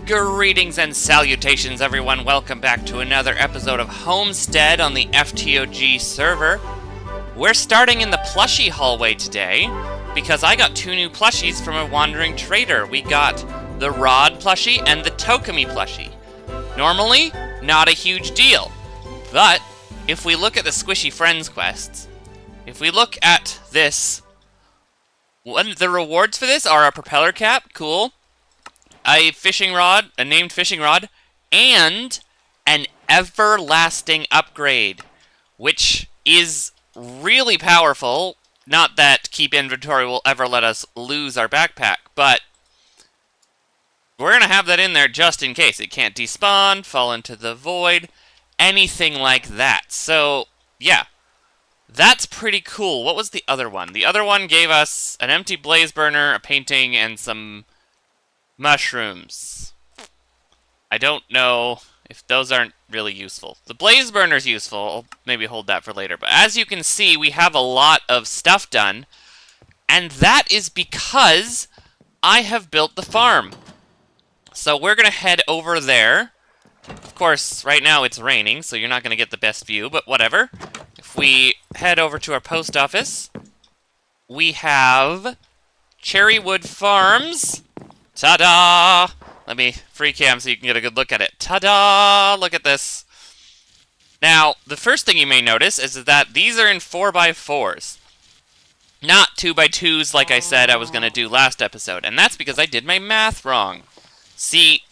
Greetings and salutations, everyone. Welcome back to another episode of Homestead on the FTOG server. We're starting in the plushie hallway today because I got two new plushies from a wandering trader. We got the Rod plushie and the Tokami plushie. Normally, not a huge deal. But if we look at the Squishy Friends quests, if we look at this, the rewards for this are a propeller cap, cool. A fishing rod, a named fishing rod, and an everlasting upgrade, which is really powerful. Not that keep inventory will ever let us lose our backpack, but we're going to have that in there just in case. It can't despawn, fall into the void, anything like that. So, yeah, that's pretty cool. What was the other one? The other one gave us an empty blaze burner, a painting, and some mushrooms. I don't know if those aren't really useful. The blaze burner's useful. I'll maybe hold that for later. But as you can see, we have a lot of stuff done. And that is because I have built the farm. So we're going to head over there. Of course, right now it's raining, so you're not going to get the best view, but whatever. If we head over to our post office, we have Cherrywood Farms. Ta-da! Let me free cam so you can get a good look at it. Ta-da! Look at this. Now, the first thing you may notice is that these are in 4x4s. Not 2x2s like I said I was going to do last episode. And that's because I did my math wrong. See,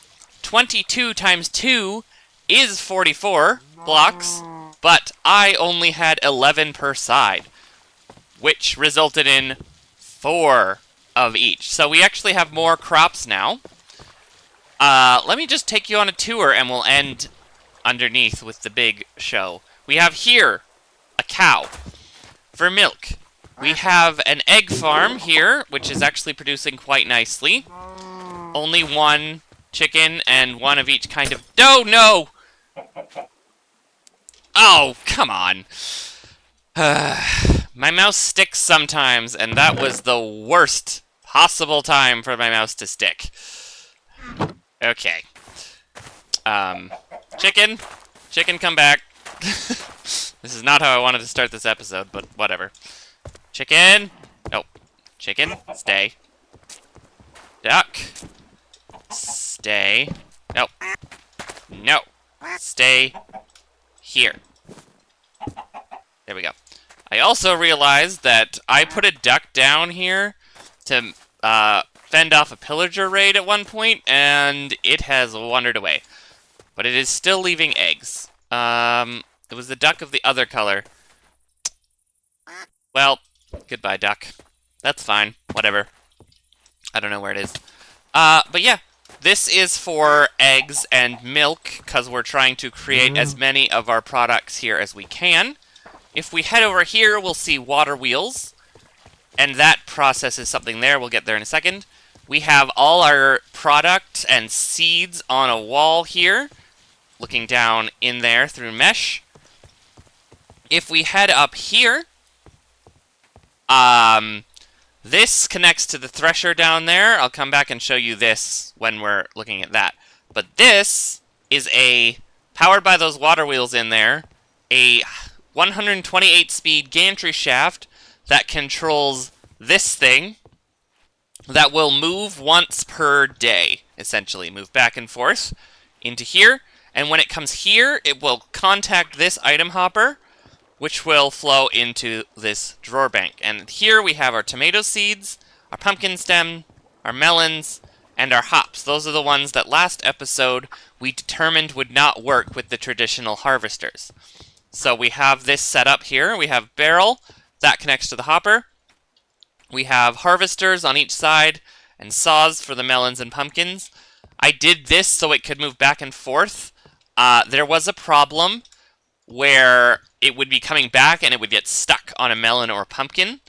22 times 2 is 44 blocks, but I only had 11 per side, which resulted in 4 of each. So we actually have more crops now. Let me just take you on a tour and we'll end underneath with the big show. We have here a cow for milk. We have an egg farm here, which is actually producing quite nicely. Only one chicken and one of each kind of... No! Oh, come on. My mouse sticks sometimes, and that was the worst possible time for my mouse to stick. Okay. Chicken, come back. This is not how I wanted to start this episode, but whatever. Chicken. Nope. Chicken, stay. Duck. Stay. Nope. No. Stay here. There we go. I also realized that I put a duck down here to fend off a pillager raid at one point, and it has wandered away. But it is still leaving eggs. It was the duck of the other color. Well, goodbye, duck. That's fine. Whatever. I don't know where it is. But yeah, this is for eggs and milk, because we're trying to create as many of our products here as we can. If we head over here, we'll see water wheels. And that process is something there. We'll get there in a second. We have all our product and seeds on a wall here. Looking down in there through mesh. If we head up here, this connects to the thresher down there. I'll come back and show you this when we're looking at that. But this is powered by those water wheels in there, a 128 speed gantry shaft that controls this thing that will move once per day, essentially. Move back and forth into here, and when it comes here, it will contact this item hopper, which will flow into this drawer bank. And here we have our tomato seeds, our pumpkin stem, our melons, and our hops. Those are the ones that last episode we determined would not work with the traditional harvesters. So we have this set up here. We have barrel, that connects to the hopper. We have harvesters on each side, and saws for the melons and pumpkins. I did this so it could move back and forth. There was a problem where it would be coming back and it would get stuck on a melon or a pumpkin.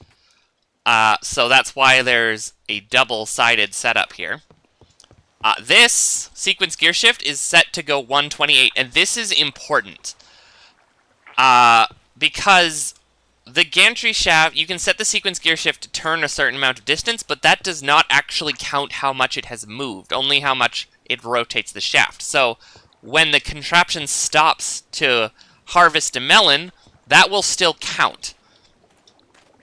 So that's why there's a double-sided setup here. This sequence gear shift is set to go 128, and this is important. Because the gantry shaft, you can set the sequence gear shift to turn a certain amount of distance, but that does not actually count how much it has moved, only how much it rotates the shaft. So when the contraption stops to harvest a melon, that will still count.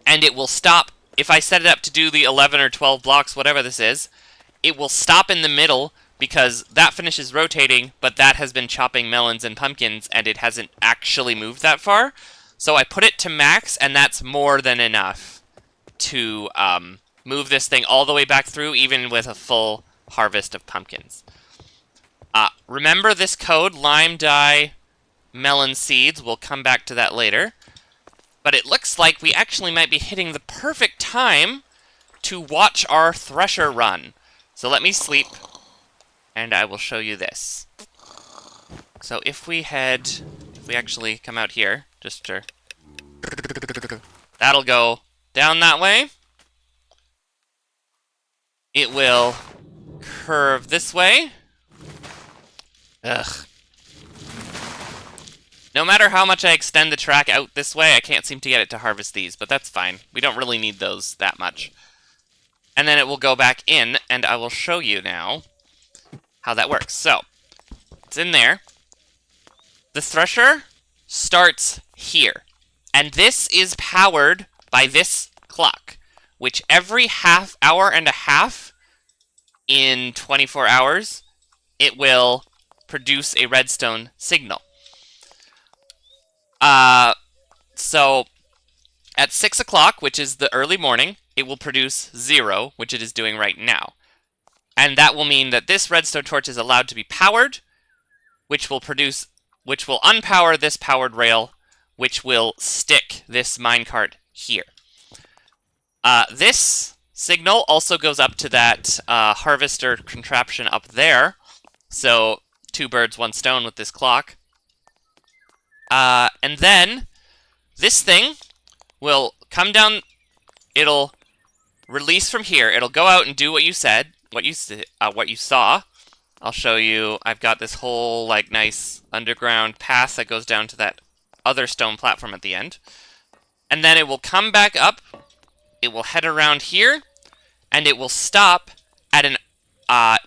And it will stop, if I set it up to do the 11 or 12 blocks, whatever this is, it will stop in the middle because that finishes rotating, but that has been chopping melons and pumpkins, and it hasn't actually moved that far. So I put it to max, and that's more than enough to move this thing all the way back through, even with a full harvest of pumpkins. Remember this code, lime dye melon seeds. We'll come back to that later. But it looks like we actually might be hitting the perfect time to watch our thresher run. So let me sleep, and I will show you this. So if we actually come out here, just to... That'll go down that way. It will curve this way. Ugh. No matter how much I extend the track out this way, I can't seem to get it to harvest these, but that's fine. We don't really need those that much. And then it will go back in, and I will show you now how that works. So, it's in there. The thresher starts here. And this is powered by this clock, which every half hour and a half in 24 hours, it will produce a redstone signal. So at 6 o'clock, which is the early morning, it will produce 0, which it is doing right now. And that will mean that this redstone torch is allowed to be powered, which will unpower this powered rail, which will stick this minecart here. This signal also goes up to that harvester contraption up there. So 2 birds, 1 stone with this clock. And then this thing will come down, it'll release from here, it'll go out and do what you said, what you saw. I'll show you, I've got this whole, like, nice underground path that goes down to that other stone platform at the end. And then it will come back up, it will head around here, and it will stop at an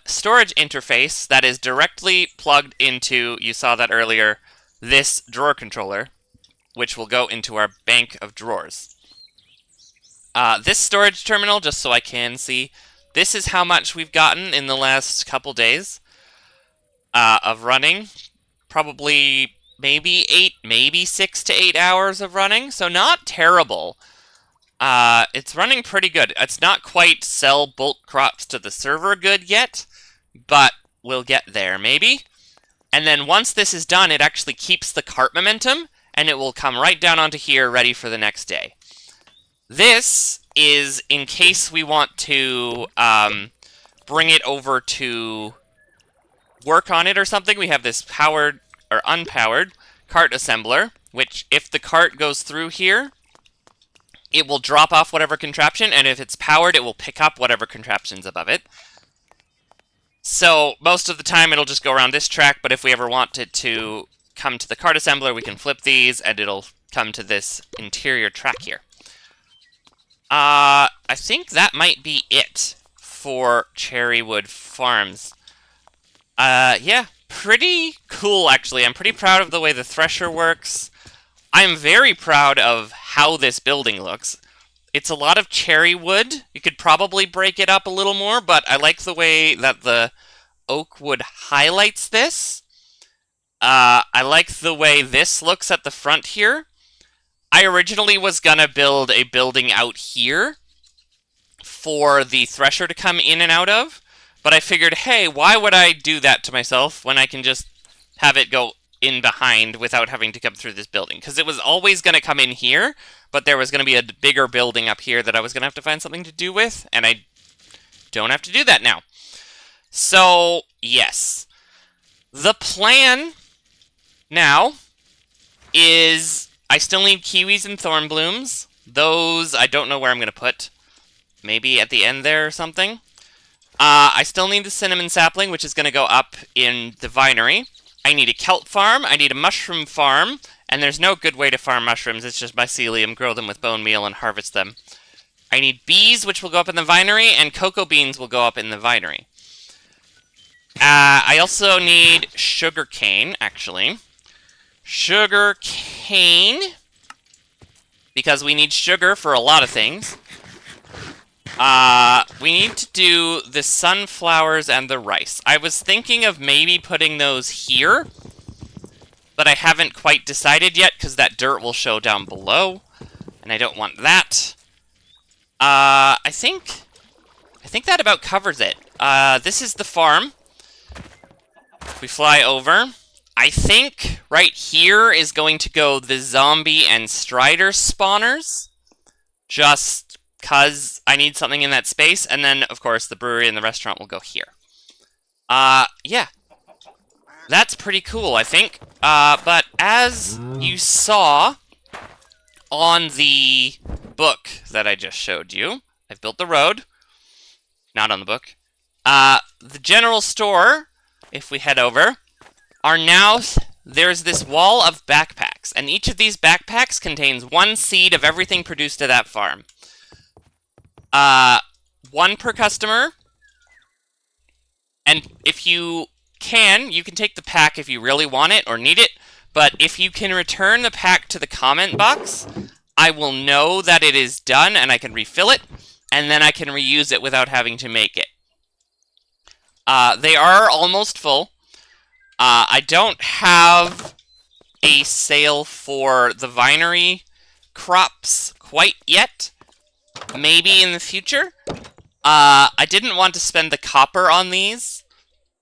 storage interface that is directly plugged into, you saw that earlier, this drawer controller, which will go into our bank of drawers. This storage terminal, just so I can see, this is how much we've gotten in the last couple days of running. Probably maybe 6 to 8 hours of running, so not terrible. It's running pretty good. It's not quite sell bulk crops to the server good yet, but we'll get there, maybe. And then once this is done, it actually keeps the cart momentum, and it will come right down onto here, ready for the next day. This is in case we want to bring it over to work on it or something. We have this powered or unpowered cart assembler, which if the cart goes through here, it will drop off whatever contraption, and if it's powered, it will pick up whatever contraption's above it. So most of the time it'll just go around this track, but if we ever want it to come to the cart assembler, we can flip these, and it'll come to this interior track here. I think that might be it for Cherrywood Farms. Yeah, pretty cool, actually. I'm pretty proud of the way the thresher works. I'm very proud of how this building looks. It's a lot of cherry wood. You could probably break it up a little more, but I like the way that the oak wood highlights this. I like the way this looks at the front here. I originally was gonna build a building out here for the thresher to come in and out of, but I figured, hey, why would I do that to myself when I can just have it go in behind without having to come through this building? Because it was always going to come in here, but there was going to be a bigger building up here that I was going to have to find something to do with, and I don't have to do that now. So, yes. The plan now is I still need kiwis and thorn blooms. Those I don't know where I'm going to put. Maybe at the end there or something. I still need the cinnamon sapling, which is going to go up in the vinery. I need a kelp farm, I need a mushroom farm, And there's no good way to farm mushrooms. It's just mycelium, grow them with bone meal, and harvest them. I need bees, which will go up in the vinery, and cocoa beans will go up in the vinery. I also need sugar cane, actually. Sugar cane, because we need sugar for a lot of things. We need to do the sunflowers and the rice. I was thinking of maybe putting those here, but I haven't quite decided yet, because that dirt will show down below, and I don't want that. I think that about covers it. This is the farm. We fly over. I think right here is going to go the zombie and strider spawners, just because I need something in that space, and then, of course, the brewery and the restaurant will go here. Yeah. That's pretty cool, I think. But as you saw on the book that I just showed you, I've built the road. Not on the book. The general store, if we head over, are now... There's this wall of backpacks, and each of these backpacks contains one seed of everything produced at that farm. One per customer, and if you can take the pack if you really want it or need it, but if you can return the pack to the comment box, I will know that it is done and I can refill it, and then I can reuse it without having to make it. They are almost full. I don't have a sale for the vinery crops quite yet. Maybe in the future. I didn't want to spend the copper on these,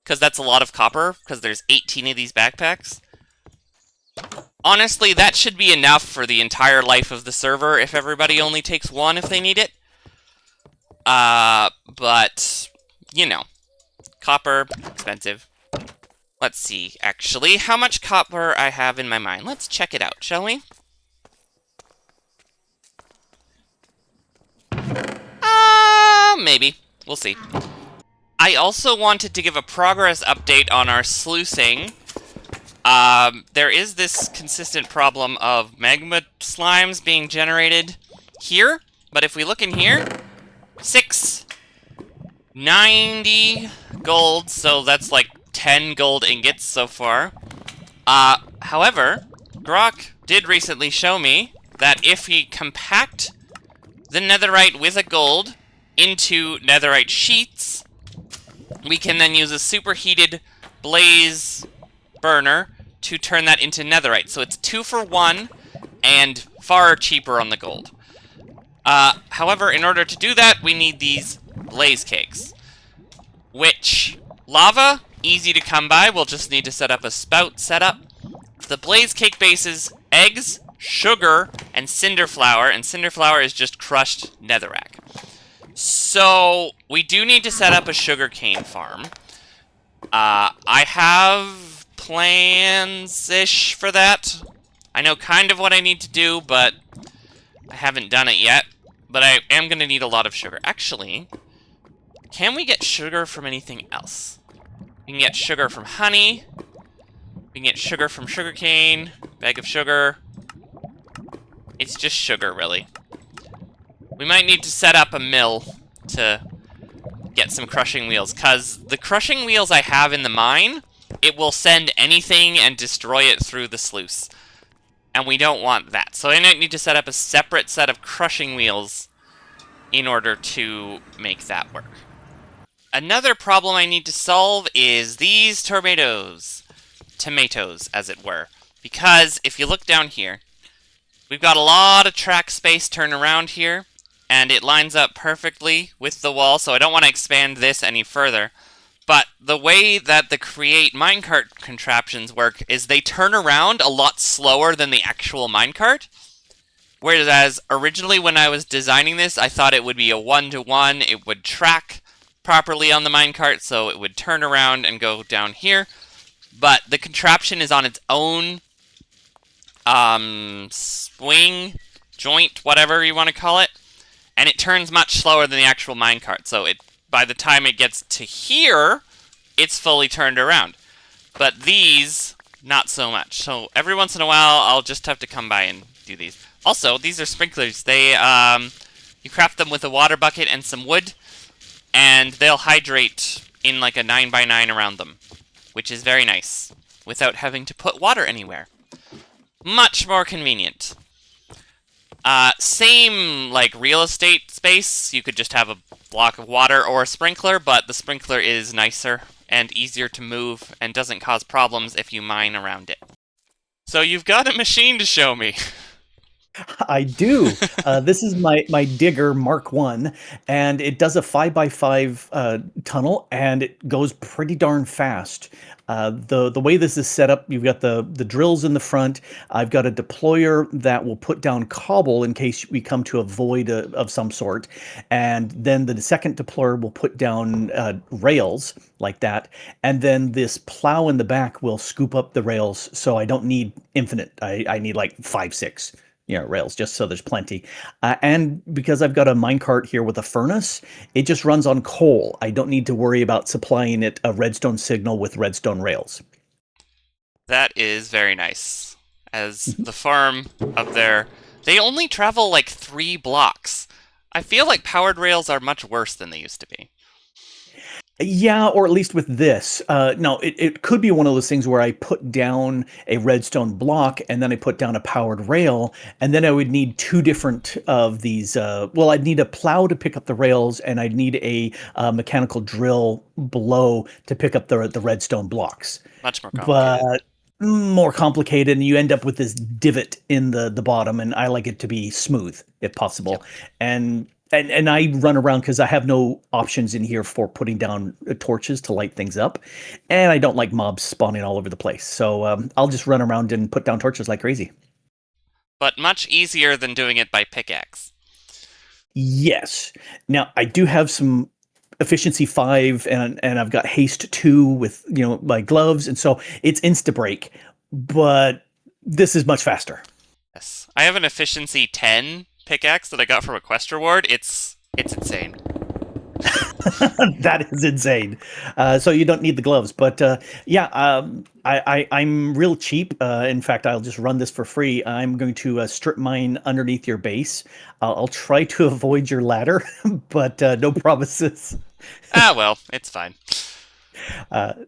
because that's a lot of copper, because there's 18 of these backpacks. Honestly, that should be enough for the entire life of the server if everybody only takes one if they need it. But, you know, copper, expensive. Let's see, actually, how much copper I have in my mine. Let's check it out, shall we? Maybe. We'll see. I also wanted to give a progress update on our sluicing. There is this consistent problem of magma slimes being generated here, but if we look in here, 690 gold, so that's like 10 gold ingots so far. However, Grok did recently show me that if we compact the netherite with a gold into netherite sheets, we can then use a superheated blaze burner to turn that into netherite. So it's 2 for 1 and far cheaper on the gold. However, in order to do that, we need these blaze cakes, which lava, easy to come by. We'll just need to set up a spout setup. The blaze cake base is eggs, sugar, and cinder flour is just crushed netherrack. So, we do need to set up a sugarcane farm. I have plans-ish for that. I know kind of what I need to do, but I haven't done it yet. But I am going to need a lot of sugar. Actually, can we get sugar from anything else? We can get sugar from honey. We can get sugar from sugarcane. Bag of sugar. It's just sugar, really. We might need to set up a mill to get some crushing wheels, because the crushing wheels I have in the mine, it will send anything and destroy it through the sluice. And we don't want that. So I might need to set up a separate set of crushing wheels in order to make that work. Another problem I need to solve is these tomatoes. Tomatoes, as it were. Because if you look down here, we've got a lot of track space turned around here, and it lines up perfectly with the wall, so I don't want to expand this any further. But the way that the create minecart contraptions work is they turn around a lot slower than the actual minecart. Whereas originally when I was designing this, I thought it would be a 1-to-1, it would track properly on the minecart, so it would turn around and go down here. But the contraption is on its own swing, joint, whatever you want to call it, and it turns much slower than the actual minecart. So by the time it gets to here, it's fully turned around. But these not so much. So every once in a while, I'll just have to come by and do these. Also, these are sprinklers. They, you craft them with a water bucket and some wood, and they'll hydrate in like a 9x9 around them, which is very nice, without having to put water anywhere. Much more convenient. Same, like, real estate space. You could just have a block of water or a sprinkler, but the sprinkler is nicer and easier to move and doesn't cause problems if you mine around it. So you've got a machine to show me. I do. This is my digger Mark One, and it does a 5x5 tunnel, and it goes pretty darn fast. The way this is set up, you've got the drills in the front. I've got a deployer that will put down cobble in case we come to a void of some sort, and then the second deployer will put down rails like that, and then this plow in the back will scoop up the rails. So I don't need infinite. I need like 5, 6 rails, just so there's plenty. And because I've got a minecart here with a furnace, it just runs on coal. I don't need to worry about supplying it a redstone signal with redstone rails. That is very nice. As the farm up there, they only travel like 3 blocks. I feel like powered rails are much worse than they used to be. Yeah, or at least with this. No, it could be one of those things where I put down a redstone block and then I put down a powered rail, and then I would need 2 different of these. Well, I'd need a plow to pick up the rails, and I'd need a mechanical drill below to pick up the redstone blocks. Much more complicated. But more complicated, and you end up with this divot in the bottom, and I like it to be smooth if possible. Yep. And I run around because I have no options in here for putting down torches to light things up, and I don't like mobs spawning all over the place. So I'll just run around and put down torches like crazy. But much easier than doing it by pickaxe. Yes. Now I do have some efficiency 5, and I've got haste 2 with my gloves, and so it's insta break. But this is much faster. Yes. I have an efficiency 10 pickaxe that I got from a quest reward. It's insane. That is insane. So you don't need the gloves, but yeah, I'm real cheap. In fact, I'll just run this for free. I'm going to strip mine underneath your base. I'll try to avoid your ladder, but no promises. Well, it's fine.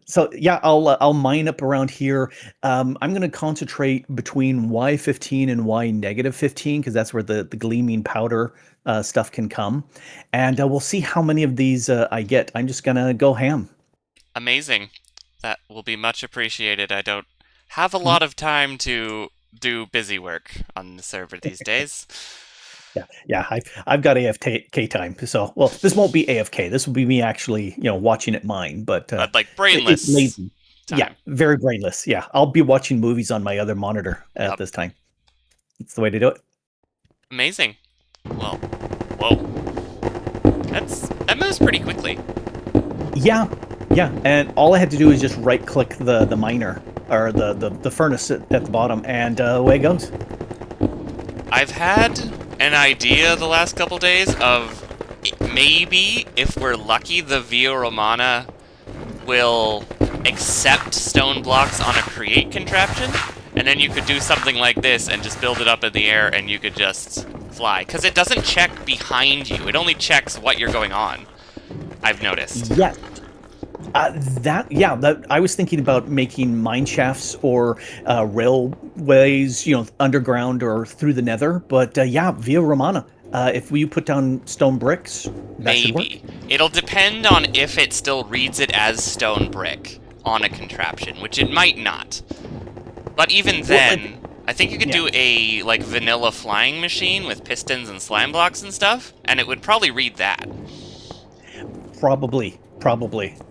So yeah, I'll mine up around here. I'm going to concentrate between Y15 and Y-15 because that's where the gleaming powder stuff can come, and we'll see how many of these I get. I'm just gonna go ham. Amazing. That will be much appreciated. I don't have a lot of time to do busy work on the server these days. Yeah. I've got AFK time. So, well, this won't be AFK. This will be me actually, watching it mine. But like brainless. It's lazy. Time. Yeah, very brainless. Yeah, I'll be watching movies on my other monitor at this time. It's the way to do it. Amazing. Well, whoa. That moves pretty quickly. Yeah, and all I had to do is just right-click the miner or the furnace at the bottom, and away it goes. I've had an idea the last couple days of maybe, if we're lucky, the Via Romana will accept stone blocks on a create contraption, and then you could do something like this and just build it up in the air and you could just fly. Because it doesn't check behind you, it only checks what you're going on, I've noticed. Yes. I was thinking about making mine shafts or railways, underground or through the nether. But Via Romana. If we put down stone bricks, that should work. Maybe. It'll depend on if it still reads it as stone brick on a contraption, which it might not. But even then, I think you could do a vanilla flying machine with pistons and slime blocks and stuff, and it would probably read that. Probably,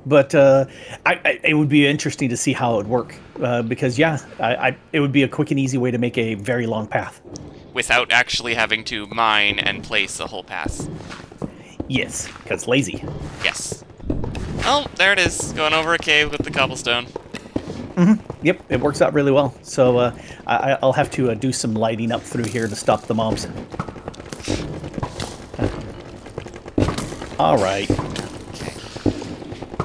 but it would be interesting to see how it would work because it would be a quick and easy way to make a very long path without actually having to mine and place a whole path. Yes, because lazy. Yes. Oh, there it is, going over a cave with the cobblestone. Yep, it works out really well. So I'll have to do some lighting up through here to stop the mobs. All right.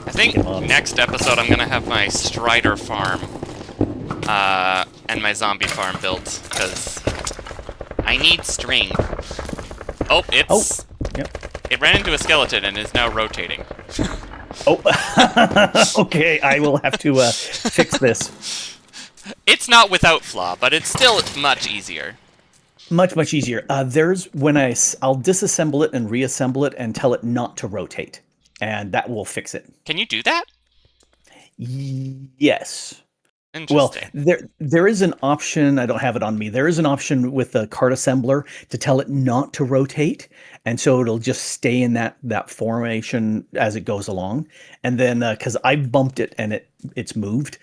I think next episode I'm going to have my Strider farm and my zombie farm built, because I need string. Oh, Oh, yep. It ran into a skeleton and is now rotating. Oh, okay. I will have to fix this. It's not without flaw, but it's still much easier. Much easier. There's when I'll disassemble it and reassemble it and tell it not to rotate, and that will fix it. Can you do that? Yes. Well, Interesting. there is an option. I don't have it on me. There is an option with the card assembler to tell it not to rotate, and so it'll just stay in that formation as it goes along. And then because I bumped it and it's moved,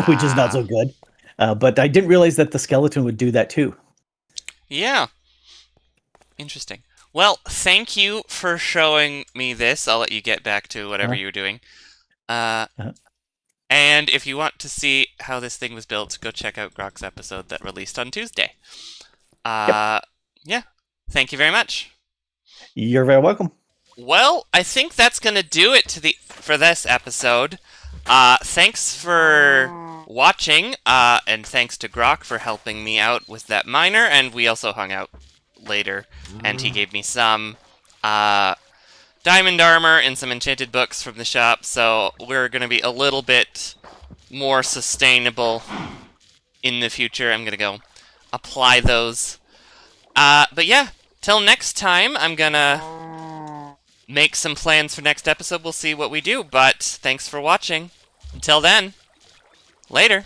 which is not Ah. so good. But I didn't realize that the skeleton would do that too. Yeah. Interesting. Well, thank you for showing me this. I'll let you get back to whatever Uh, you were doing. Uh, uh, and if you want to see how this thing was built, go check out Grok's episode that released on Tuesday. yep. Yeah. Thank you very much. You're very welcome. Well, I think that's gonna do it for this episode. Thanks for watching, and thanks to Grok for helping me out with that miner, and we also hung out later, and he gave me some diamond armor and some enchanted books from the shop, so we're gonna be a little bit more sustainable in the future. I'm gonna go apply those. But yeah, till next time, I'm gonna make some plans for next episode. We'll see what we do, but thanks for watching. Until then, later.